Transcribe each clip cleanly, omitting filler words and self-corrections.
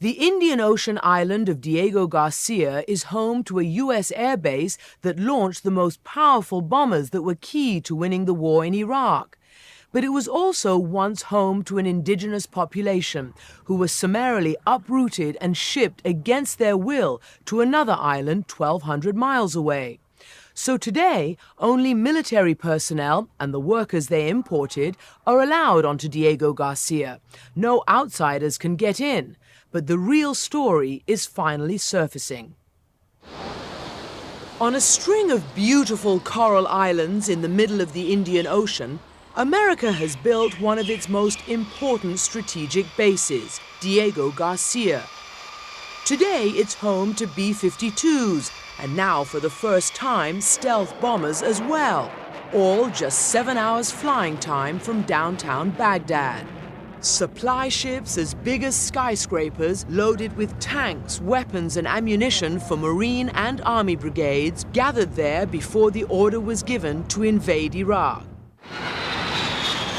The Indian Ocean island of Diego Garcia is home to a U.S. airbase that launched the most powerful bombers that were key to winning the war in Iraq. But it was also once home to an indigenous population who were summarily uprooted and shipped against their will to another island 1,200 miles away. So today, only military personnel and the workers they imported are allowed onto Diego Garcia. No outsiders can get in, but the real story is finally surfacing. On a string of beautiful coral islands in the middle of the Indian Ocean, America has built one of its most important strategic bases, Diego Garcia. Today, it's home to B-52s, and now for the first time, stealth bombers as well, all just 7 hours flying time from downtown Baghdad. Supply ships as big as skyscrapers, loaded with tanks, weapons and ammunition for Marine and Army brigades, gathered there before the order was given to invade Iraq.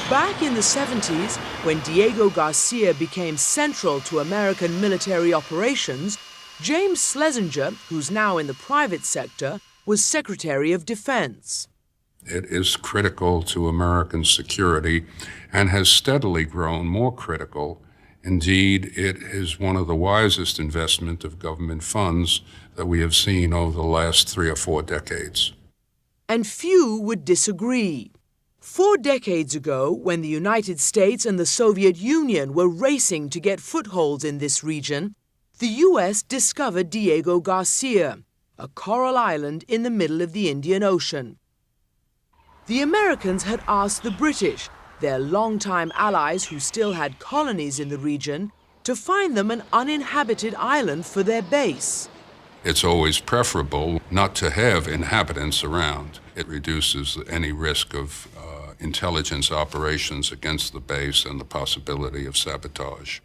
Back in the 70s, when Diego Garcia became central to American military operations, James Schlesinger, who's now in the private sector, was Secretary of Defense. It is critical to American security and has steadily grown more critical. Indeed, it is one of the wisest investments of government funds that we have seen over the last 3 or 4 decades. And few would disagree. 4 decades ago, when the United States and the Soviet Union were racing to get footholds in this region, the U.S. discovered Diego Garcia, a coral island in the middle of the Indian Ocean. The Americans had asked the British, their longtime allies who still had colonies in the region, to find them an uninhabited island for their base. It's always preferable not to have inhabitants around. It reduces any risk of intelligence operations against the base and the possibility of sabotage.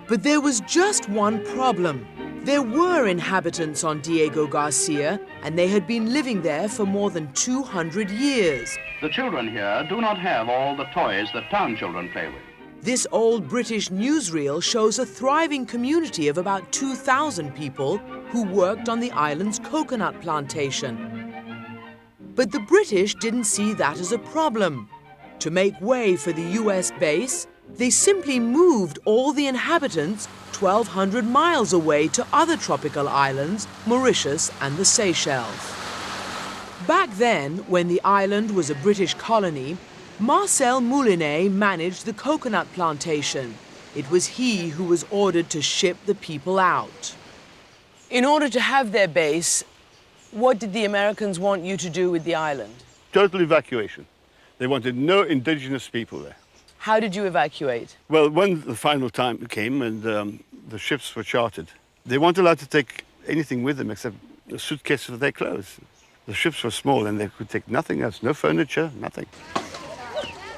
But there was just one problem. There were inhabitants on Diego Garcia, and they had been living there for more than 200 years. The children here do not have all the toys that town children play with. This old British newsreel shows a thriving community of about 2,000 people who worked on the island's coconut plantation. But the British didn't see that as a problem. To make way for the US base, they simply moved all the inhabitants 1,200 miles away to other tropical islands, Mauritius and the Seychelles. Back then, when the island was a British colony, Marcel Moulinet managed the coconut plantation. It was he who was ordered to ship the people out. In order to have their base, what did the Americans want you to do with the island? Total evacuation. They wanted no indigenous people there. How did you evacuate? Well, when the final time came and the ships were chartered, they weren't allowed to take anything with them except a suitcase of their clothes. The ships were small and they could take nothing else, no furniture, nothing.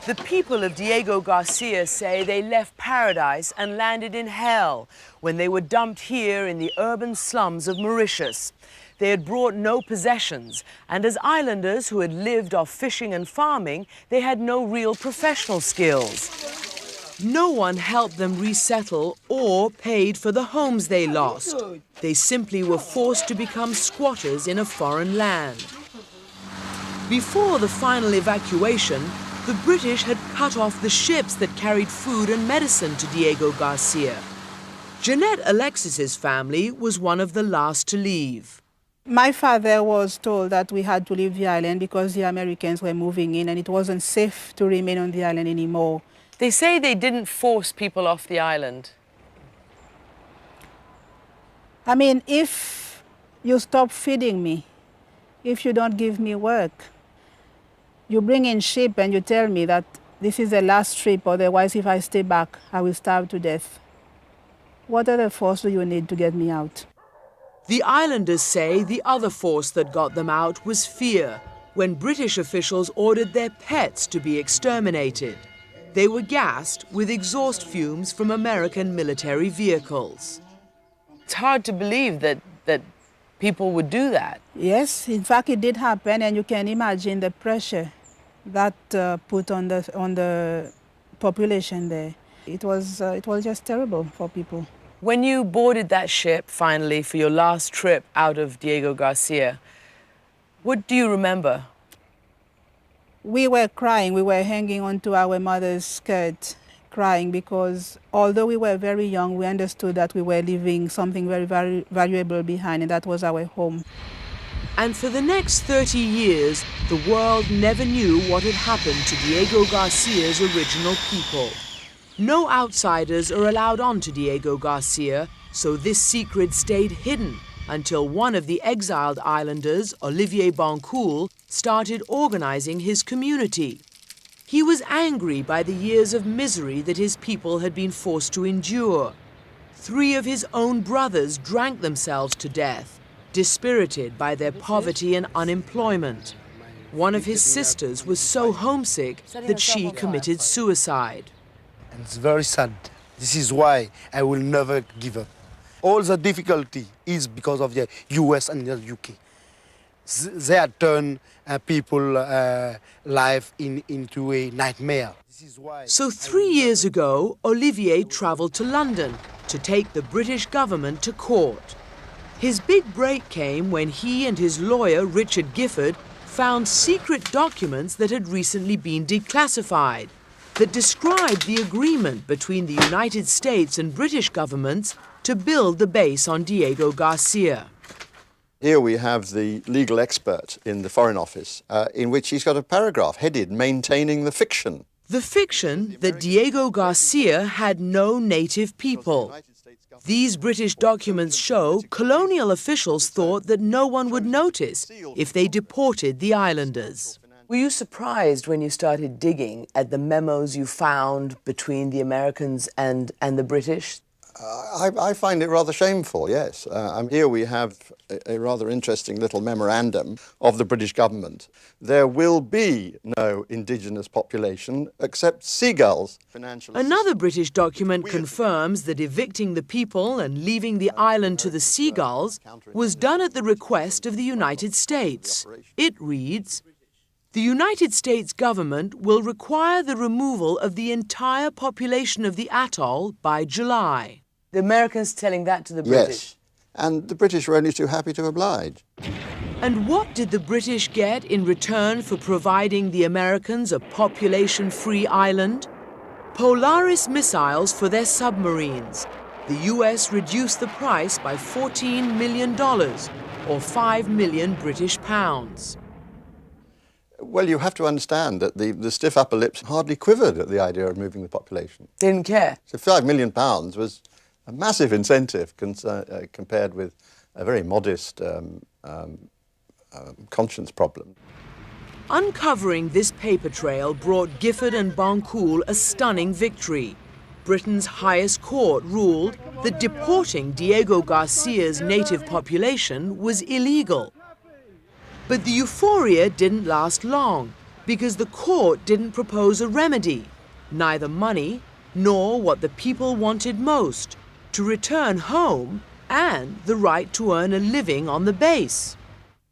The people of Diego Garcia say they left paradise and landed in hell when they were dumped here in the urban slums of Mauritius. They had brought no possessions, and as islanders who had lived off fishing and farming, they had no real professional skills. No one helped them resettle or paid for the homes they lost. They simply were forced to become squatters in a foreign land. Before the final evacuation, the British had cut off the ships that carried food and medicine to Diego Garcia. Jeanette Alexis's family was one of the last to leave. My father was told that we had to leave the island because the Americans were moving in and it wasn't safe to remain on the island anymore. They say they didn't force people off the island. I mean, if you stop feeding me, if you don't give me work, you bring in sheep and you tell me that this is the last trip, otherwise if I stay back, I will starve to death. What other force do you need to get me out? The islanders say the other force that got them out was fear, when British officials ordered their pets to be exterminated. They were gassed with exhaust fumes from American military vehicles. It's hard to believe that people would do that. Yes, in fact it did happen, and you can imagine the pressure that put on the population there. It was just terrible for people. When you boarded that ship, finally, for your last trip out of Diego Garcia, what do you remember? We were crying. We were hanging onto our mother's skirt, crying, because although we were very young, we understood that we were leaving something very, very valuable behind, and that was our home. And for the next 30 years, the world never knew what had happened to Diego Garcia's original people. No outsiders are allowed onto Diego Garcia, so this secret stayed hidden until one of the exiled islanders, Olivier Bancoul, started organizing his community. He was angry by the years of misery that his people had been forced to endure. 3 of his own brothers drank themselves to death, dispirited by their poverty and unemployment. One of his sisters was so homesick that she committed suicide. And it's very sad. This is why I will never give up. All the difficulty is because of the US and the UK. They have turned people's life into a nightmare. So 3 years ago, Olivier travelled to London to take the British government to court. His big break came when he and his lawyer, Richard Gifford, found secret documents that had recently been declassified that described the agreement between the United States and British governments to build the base on Diego Garcia. Here we have the legal expert in the Foreign Office, in which he's got a paragraph headed "Maintaining the Fiction." The fiction that Diego Garcia had no native people. These British documents show colonial officials thought that no one would notice if they deported the islanders. Were you surprised when you started digging at the memos you found between the Americans and the British? I find it rather shameful, yes. Here we have a rather interesting little memorandum of the British government. There will be no indigenous population except seagulls. Another British document confirms that evicting the people and leaving the island to the seagulls was done at the request of the United States. It reads, "The United States government will require the removal of the entire population of the atoll by July." The Americans telling that to the British? Yes, and the British were only too happy to oblige. And what did the British get in return for providing the Americans a population-free island? Polaris missiles for their submarines. The US reduced the price by $14 million, or 5 million British pounds. Well, you have to understand that the stiff upper lips hardly quivered at the idea of moving the population. Didn't care. So £5 million was a massive incentive compared with a very modest conscience problem. Uncovering this paper trail brought Gifford and Bancoul a stunning victory. Britain's highest court ruled that deporting Diego Garcia's native population was illegal. But the euphoria didn't last long because the court didn't propose a remedy, neither money nor what the people wanted most, to return home and the right to earn a living on the base.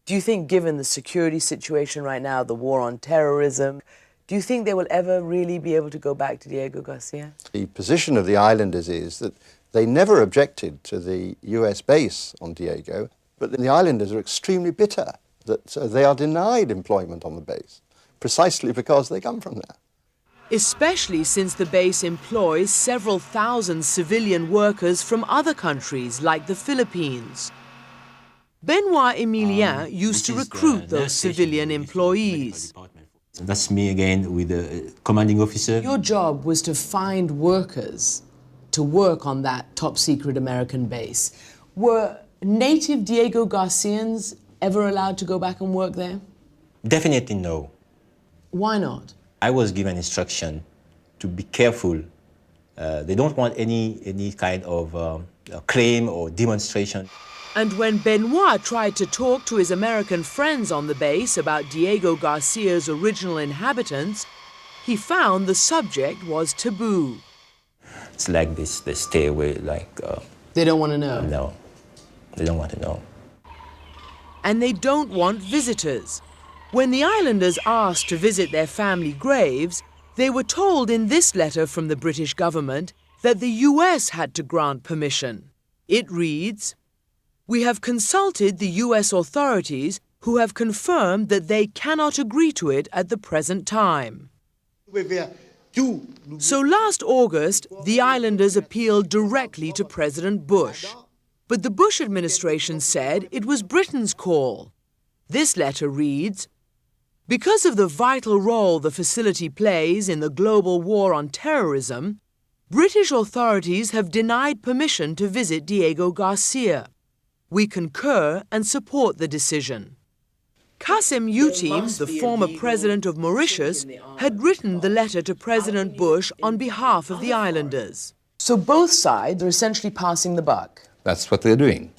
Do you think, given the security situation right now, the war on terrorism, do you think they will ever really be able to go back to Diego Garcia? The position of the islanders is that they never objected to the US base on Diego, but the islanders are extremely bitter that they are denied employment on the base, precisely because they come from there. Especially since the base employs several thousand civilian workers from other countries like the Philippines. Benoit Emilien used to recruit those civilian employees. That's me again with the commanding officer. Your job was to find workers to work on that top-secret American base. Were native Diego Garcians ever allowed to go back and work there? Definitely no. Why not? I was given instruction to be careful. They don't want any kind of claim or demonstration. And when Benoit tried to talk to his American friends on the base about Diego Garcia's original inhabitants, he found the subject was taboo. It's like this, they stay away, like... they don't want to know? No, they don't want to know. And they don't want visitors. When the islanders asked to visit their family graves, they were told in this letter from the British government that the US had to grant permission. It reads, "We have consulted the US authorities who have confirmed that they cannot agree to it at the present time." So last August, the islanders appealed directly to President Bush. But the Bush administration said it was Britain's call. This letter reads, "Because of the vital role the facility plays in the global war on terrorism, British authorities have denied permission to visit Diego Garcia. We concur and support the decision." Qasim Uteem, the former president of Mauritius, had written the letter to President Bush on behalf of the islanders. So both sides are essentially passing the buck. That's what they're doing.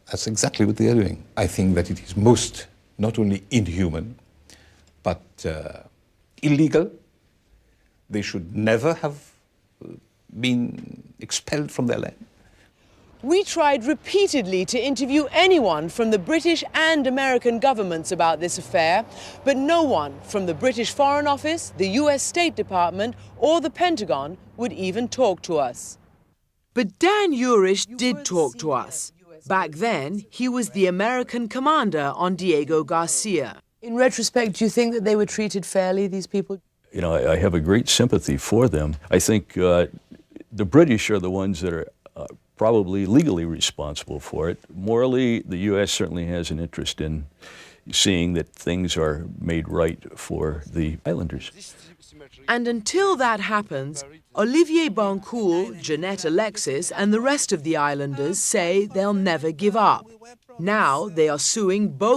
That's exactly what they are doing. I think that it is most not only inhuman, but illegal. They should never have been expelled from their land. We tried repeatedly to interview anyone from the British and American governments about this affair, but no one from the British Foreign Office, the US State Department, or the Pentagon would even talk to us. But Dan Urish did talk to us. Back then, he was the American commander on Diego Garcia. In retrospect, do you think that they were treated fairly, these people? You know, I have a great sympathy for them. I think the British are the ones that are probably legally responsible for it. Morally, the U.S. certainly has an interest in seeing that things are made right for the islanders. And until that happens, Olivier Bancoul, Jeanette Alexis, and the rest of the islanders say they'll never give up. Now they are suing both